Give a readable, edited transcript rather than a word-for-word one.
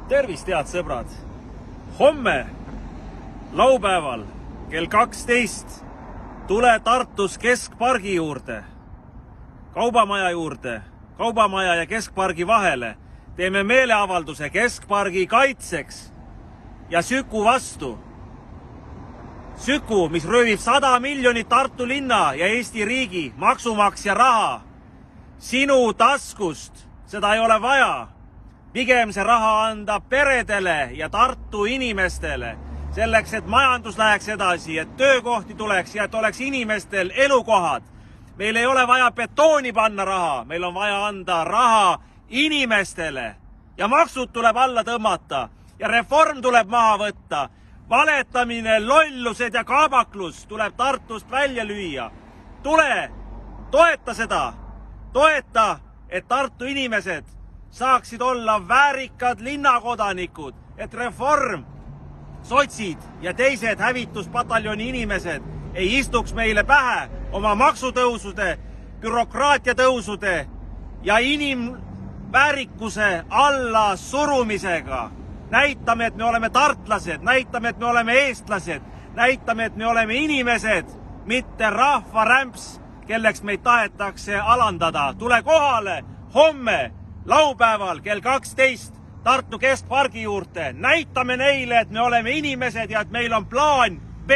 Tervist, head sõbrad! Homme, laupäeval kell 12 tule Tartus Keskpargi juurde, Kaubamaja ja Keskpargi vahele. Teeme meeleavalduse Keskpargi kaitseks ja Süku vastu. Süku, mis röövib 100 miljonit Tartu linna ja Eesti riigi maksumaksja raha. Sinu taskust seda ei ole vaja. Pigem see raha anda peredele ja Tartu inimestele, selleks, et majandus läheks edasi, et töökohti tuleks ja et oleks inimestel elukohad. Meil ei ole vaja betooni panna raha, meil on vaja anda raha inimestele ja maksud tuleb alla tõmmata ja reform tuleb maha võtta. Valetamine, lollused ja kaabaklus tuleb Tartust välja lüüa. Tule, toeta seda, toeta, et Tartu inimesed saaksid olla väärikad linnakodanikud, et reform, sotsid ja teised hävituspataljoni inimesed ei istuks meile pähe oma maksutõusude, bürokraatia tõusude ja inimväärikuse alla surumisega. Näitame, et me oleme tartlased, näitame, et me oleme eestlased, näitame, et me oleme inimesed, mitte rahvarämps, kelleks meid tahetakse alandada. Tule kohale homme, laupäeval kell 12 Tartu Keskpargi juurde. Näitame neile, et me oleme inimesed ja et meil on plaan B.